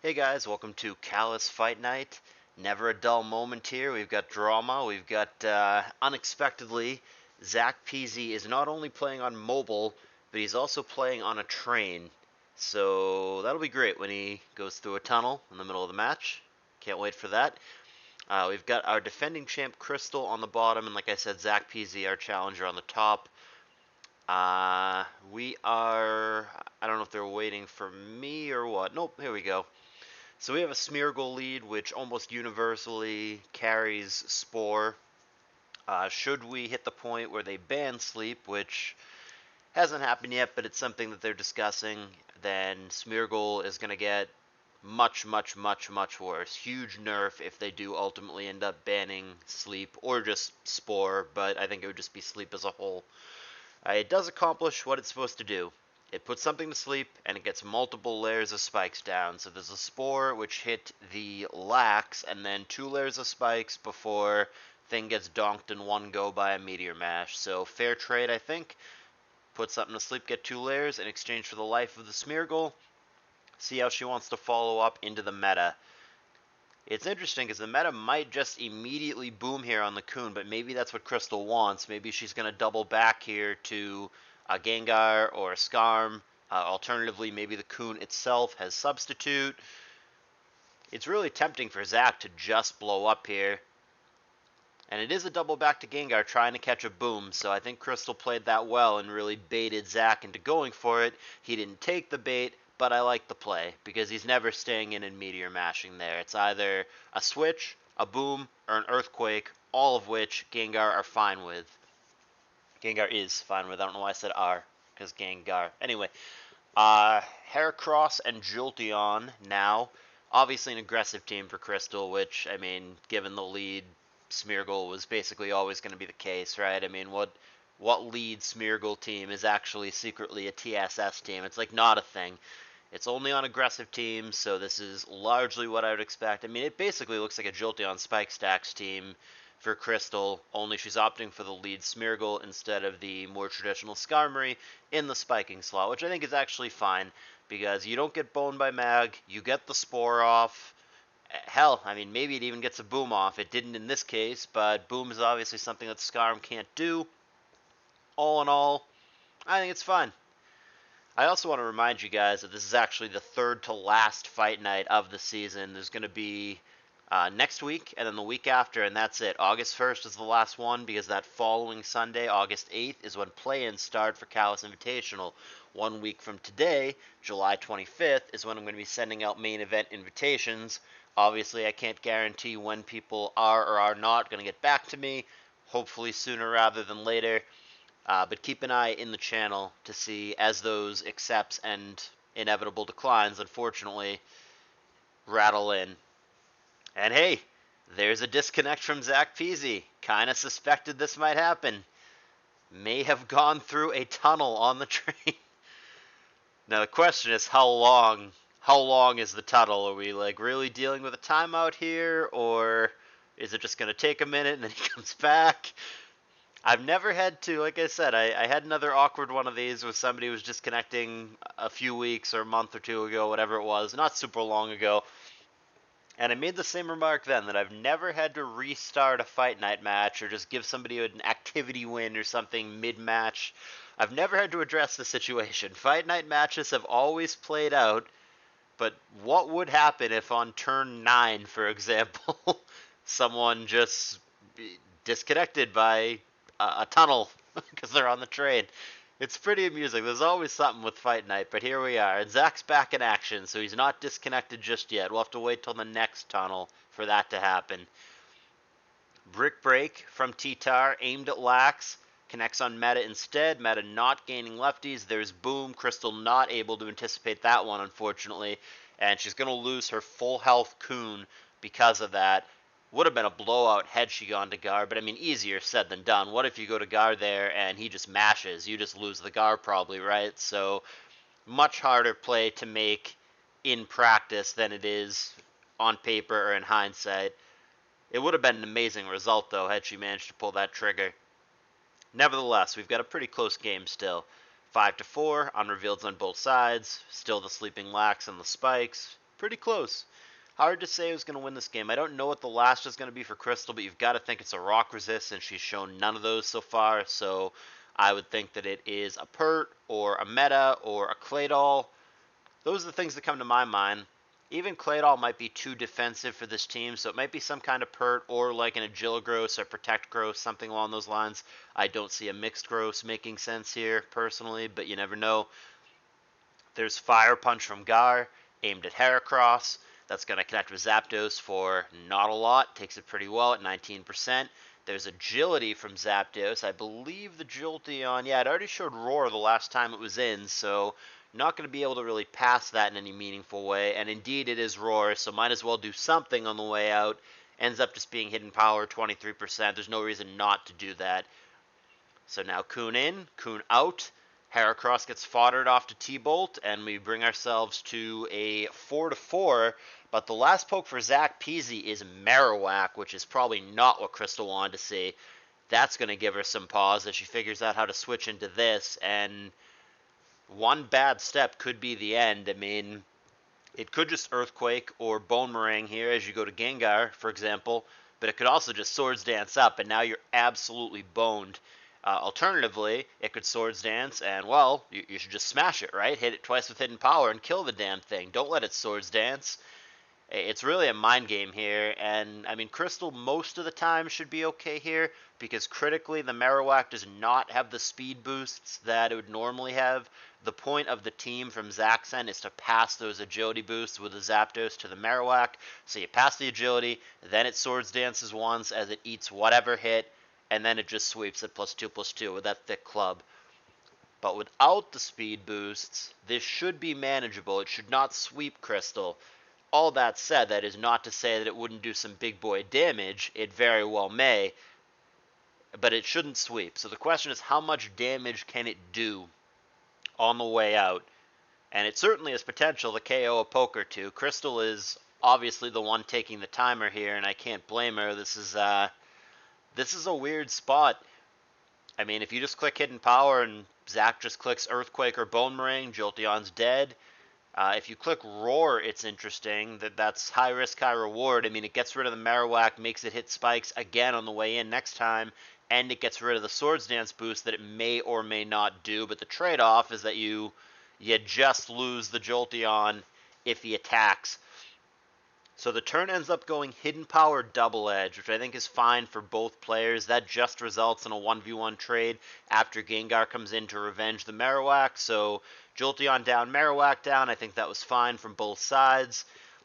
Hey guys, welcome to Callous Fight Night. Never a dull moment here. We've got drama. We've got, unexpectedly, Zacpz is not only playing on mobile, but he's also playing on a train. So that'll be great when he goes through a tunnel in the middle of the match. Can't wait for that. We've got our defending champ Kristyl on the bottom, and like I said, Zacpz, our challenger, on the top. We are. I don't know if they're waiting for me or what. Nope, here we go. So we have a Smeargle lead, which almost universally carries Spore. Should we hit the point where they ban Sleep, which hasn't happened yet, but it's something that they're discussing, then Smeargle is going to get much, much, much, much worse. Huge nerf if they do ultimately end up banning Sleep, or just Spore, but I think it would just be Sleep as a whole. It does accomplish what it's supposed to do. It puts something to sleep, and it gets multiple layers of spikes down. So there's a Spore, which hit the Lax, and then 2 layers of spikes before thing gets donked in one go by a Meteor Mash. So fair trade, I think. Put something to sleep, get 2 layers in exchange for the life of the Smeargle. See how she wants to follow up into the meta. It's interesting because the meta might just immediately boom here on the Coon, but maybe that's what Kristyl wants. Maybe she's going to double back here to a Gengar or a Skarm. Alternatively, maybe the Coon itself has Substitute. It's really tempting for Zacpz to just blow up here. And it is a double back to Gengar trying to catch a boom, so I think Kristyl played that well and really baited Zacpz into going for it. He didn't take the bait, but I like the play because he's never staying in and Meteor Mashing there. It's either a switch, a boom, or an earthquake, all of which Gengar are fine with. Gengar is fine with. I don't know why I said are, because Gengar. Anyway, Heracross and Jolteon now. Obviously an aggressive team for Kristyl, which, I mean, given the lead, Smeargle was basically always going to be the case, right? I mean, what lead Smeargle team is actually secretly a TSS team? It's like not a thing. It's only on aggressive teams, so this is largely what I would expect. I mean, it basically looks like a Jolteon Spike Stacks team for Kristyl, only she's opting for the lead Smeargle instead of the more traditional Skarmory in the spiking slot, which I think is actually fine, because you don't get boned by Mag, you get the Spore off. Hell, I mean, maybe it even gets a boom off. It didn't in this case, but boom is obviously something that Skarm can't do. All in all, I think it's fine. I also want to remind you guys that this is actually the third to last fight night of the season. There's going to be next week and then the week after, and that's it. August 1st is the last one because that following Sunday, August 8th, is when play-ins start for CALLOUS Invitational. 1 week from today, July 25th, is when I'm going to be sending out main event invitations. Obviously, I can't guarantee when people are or are not going to get back to me. Hopefully sooner rather than later. But keep an eye in the channel to see as those accepts and inevitable declines, unfortunately, rattle in. And hey, there's a disconnect from Zacpz. Kind of suspected this might happen. May have gone through a tunnel on the train. Now the question is how long? How long is the tunnel? Are we like really dealing with a timeout here, or is it just going to take a minute and then he comes back? I've never had to, like I said, I had another awkward one of these with somebody who was disconnecting a few weeks or a month or two ago, whatever it was, not super long ago. And I made the same remark then, that I've never had to restart a fight night match or just give somebody an activity win or something mid-match. I've never had to address the situation. Fight night matches have always played out, but what would happen if on turn 9, for example, someone just disconnected by a tunnel because they're on the train? It's pretty amusing. There's always something with Fight Night, but here we are. And Zac's back in action, so he's not disconnected just yet. We'll have to wait till the next tunnel for that to happen. Brick Break from T-Tar, aimed at Lax, connects on Meta instead. Meta not gaining lefties. There's Boom. Kristyl not able to anticipate that one, unfortunately. And she's going to lose her full health Coon because of that. Would have been a blowout had she gone to Gar, but I mean, easier said than done. What if you go to Gar there and he just mashes? You just lose the Gar probably, right? So much harder play to make in practice than it is on paper or in hindsight. It would have been an amazing result, though, had she managed to pull that trigger. Nevertheless, we've got a pretty close game still. 5-4, unrevealeds on both sides. Still the sleeping Lax and the spikes. pretty close. Hard to say who's going to win this game. I don't know what the last is going to be for Kristyl, but you've got to think it's a rock resist, and she's shown none of those so far. So I would think that it is a Pert or a Meta or a Claydol. Those are the things that come to my mind. Even Claydol might be too defensive for this team, so it might be some kind of Pert or like an Agilagross or Protect Gross, something along those lines. I don't see a mixed Gross making sense here personally, but you never know. There's Fire Punch from Gar, aimed at Heracross. That's going to connect with Zapdos for not a lot. Takes it pretty well at 19%. There's Agility from Zapdos. I believe the Jolteon, yeah, it already showed Roar the last time it was in, so not going to be able to really pass that in any meaningful way. And indeed, it is Roar, so might as well do something on the way out. Ends up just being Hidden Power, 23%. There's no reason not to do that. So now Kun in, Kun out. Heracross gets foddered off to T-Bolt, and we bring ourselves to a 4-4. But the last poke for Zacpz is Marowak, which is probably not what Kristyl wanted to see. That's going to give her some pause as she figures out how to switch into this, and one bad step could be the end. I mean, it could just Earthquake or Bone Meringue here as you go to Gengar, for example, but it could also just Swords Dance up, and now you're absolutely boned. Alternatively, it could Swords Dance, and, well, you should just smash it, right? Hit it twice with Hidden Power and kill the damn thing. Don't let it Swords Dance. It's really a mind game here, and, I mean, Kristyl most of the time should be okay here, because critically, the Marowak does not have the speed boosts that it would normally have. The point of the team from Zacpz is to pass those agility boosts with the Zapdos to the Marowak, so you pass the agility, then it Swords Dances once as it eats whatever hit, and then it just sweeps at +2/+2 with that thick club. But without the speed boosts, this should be manageable. It should not sweep Kristyl. All that said, that is not to say that it wouldn't do some big boy damage. It very well may, but it shouldn't sweep. So the question is, how much damage can it do on the way out? And it certainly has potential to KO a poke or two. Kristyl is obviously the one taking the timer here, and I can't blame her. This is a weird spot. I mean, if you just click Hidden Power and Zach just clicks Earthquake or Bone Meringue, Jolteon's dead. If you click Roar, it's interesting. That's high risk, high reward. I mean, it gets rid of the Marowak, makes it hit spikes again on the way in next time, and it gets rid of the Swords Dance boost that it may or may not do. But the trade-off is that you just lose the Jolteon if he attacks. So the turn ends up going Hidden Power Double Edge, which I think is fine for both players. That just results in a 1v1 trade after Gengar comes in to revenge the Marowak. So Jolteon down, Marowak down. I think that was fine from both sides.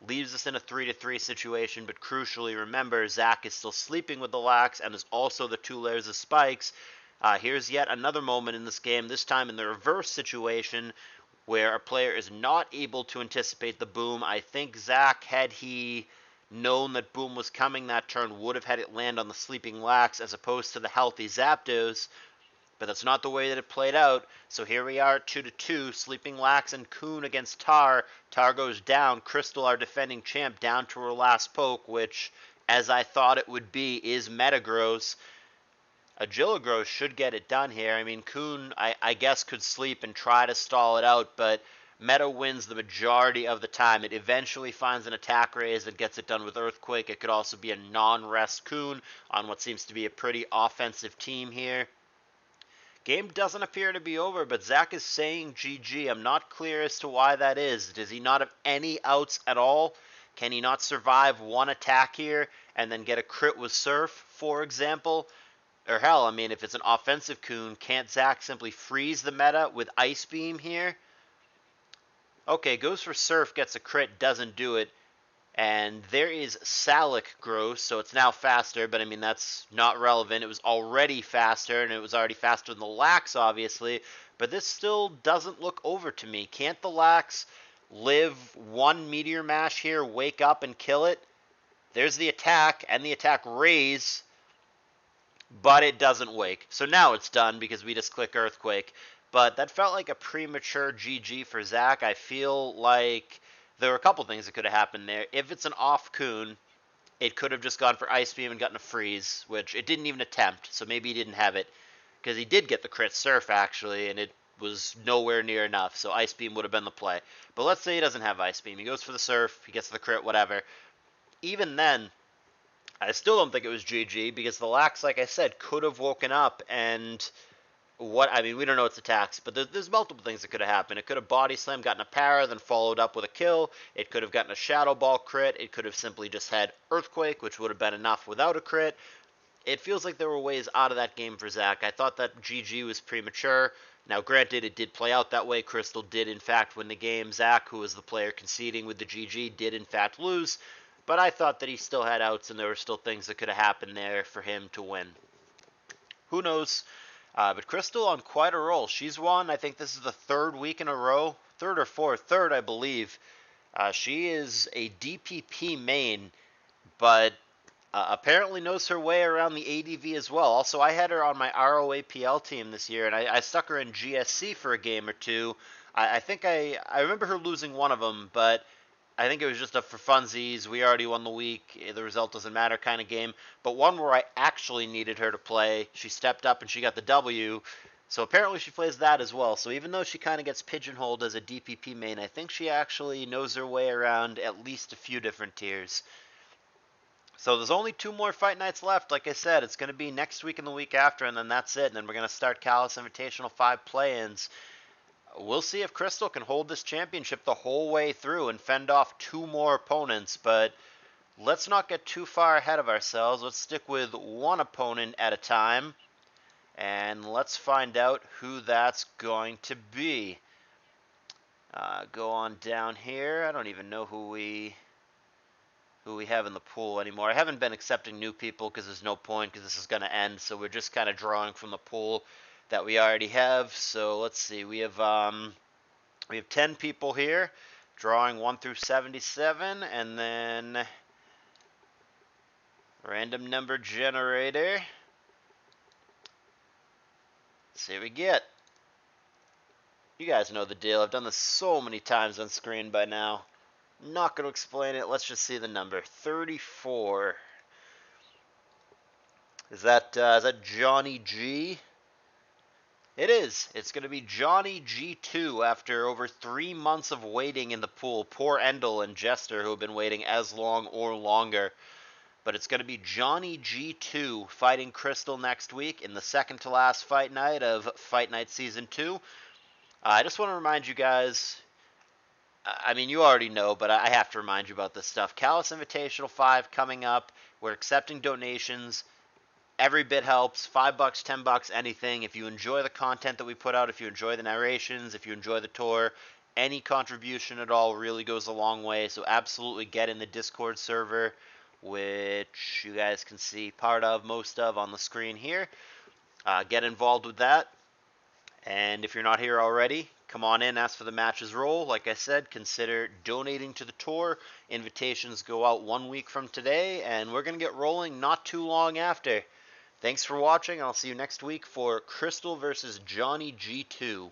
Leaves us in a 3-3 situation, but crucially, remember, Zach is still sleeping with the Lax, and there's also the 2 layers of spikes. Here's yet another moment in this game, this time in the reverse situation, where a player is not able to anticipate the boom. I think Zach, had he known that boom was coming that turn, would have had it land on the sleeping Lax as opposed to the healthy Zapdos, but that's not the way that it played out. So here we are, 2-2, sleeping Lax and Kun against Tar. Tar goes down. Kristyl, our defending champ, down to her last poke, which, as I thought it would be, is Metagross. Agilagross should get it done here. I mean, Kun, I guess, could sleep and try to stall it out, but Meta wins the majority of the time. It eventually finds an attack raise and gets it done with Earthquake. It could also be a non-rest Kun on what seems to be a pretty offensive team here. Game doesn't appear to be over, but Zach is saying GG. I'm not clear as to why that is. Does he not have any outs at all? Can he not survive one attack here and then get a crit with Surf, for example? Or hell, I mean, if it's an offensive Kun, can't Zach simply freeze the meta with Ice Beam here? Okay, goes for Surf, gets a crit, doesn't do it. And there is Salic Gross, so it's now faster, but I mean, that's not relevant. It was already faster, and it was already faster than the Lax, obviously. But this still doesn't look over to me. Can't the Lax live one Meteor Mash here, wake up, and kill it? There's the attack, and the attack raise, but it doesn't wake. So now it's done because we just click Earthquake. But that felt like a premature GG for Zach. I feel like there were a couple things that could have happened there. If it's an off Kun, it could have just gone for Ice Beam and gotten a freeze, which it didn't even attempt, so maybe he didn't have it. Because he did get the crit Surf, actually, and it was nowhere near enough, so Ice Beam would have been the play. But let's say he doesn't have Ice Beam. He goes for the Surf, he gets the crit, whatever. Even then, I still don't think it was GG because the Lax, like I said, could have woken up and we don't know its attacks, but there's multiple things that could have happened. It could have body slam, gotten a para, then followed up with a kill. It could have gotten a Shadow Ball crit. It could have simply just had Earthquake, which would have been enough without a crit. It feels like there were ways out of that game for Zach. I thought that GG was premature. Now, granted, it did play out that way. Kristyl did, in fact, win the game. Zach, who was the player conceding with the GG, did, in fact, lose. But I thought that he still had outs, and there were still things that could have happened there for him to win. Who knows? But Kristyl on quite a roll. She's won, I think this is the third week in a row. Third or fourth? Third, I believe. She is a DPP main, but apparently knows her way around the ADV as well. Also, I had her on my ROAPL team this year, and I stuck her in GSC for a game or two. I think I remember her losing one of them, but I think it was just a for funsies, we already won the week, the result doesn't matter kind of game. But one where I actually needed her to play, she stepped up and she got the W. So apparently she plays that as well. So even though she kind of gets pigeonholed as a DPP main, I think she actually knows her way around at least a few different tiers. So there's only 2 more fight nights left. Like I said, it's going to be next week and the week after, and then that's it. And then we're going to start CALLOUS Invitational 5 play-ins. We'll see if Kristyl can hold this championship the whole way through and fend off 2 more opponents, but let's not get too far ahead of ourselves. Let's stick with 1 opponent at a time, and let's find out who that's going to be. Go on down here. I don't even know who we have in the pool anymore. I haven't been accepting new people because there's no point because this is going to end, so we're just kind of drawing from the pool that we already have. So let's see, we have 10 people here, drawing 1 through 77, and then random number generator. Let's see what we get. You guys know the deal. I've done this so many times on screen by now. Not going to explain it. Let's just see the number. 34. Is that Johnny G? It is. It's going to be Johnny G2 after over 3 months of waiting in the pool. Poor Endel and Jester, who have been waiting as long or longer. But it's going to be Johnny G2 fighting Kristyl next week in the second to last fight night of Fight Night Season 2. I just want to remind you guys, I mean, you already know, but I have to remind you about this stuff. CALLOUS Invitational 5 coming up. We're accepting donations. Every bit helps. $5, $10, anything. If you enjoy the content that we put out, if you enjoy the narrations, if you enjoy the tour, any contribution at all really goes a long way. So absolutely get in the Discord server, which you guys can see part of, most of on the screen here. Get involved with that. And if you're not here already, come on in, ask for the matches roll. Like I said, consider donating to the tour. Invitations go out 1 week from today, and we're going to get rolling not too long after. Thanks for watching. I'll see you next week for Kristyl versus Johnny G2.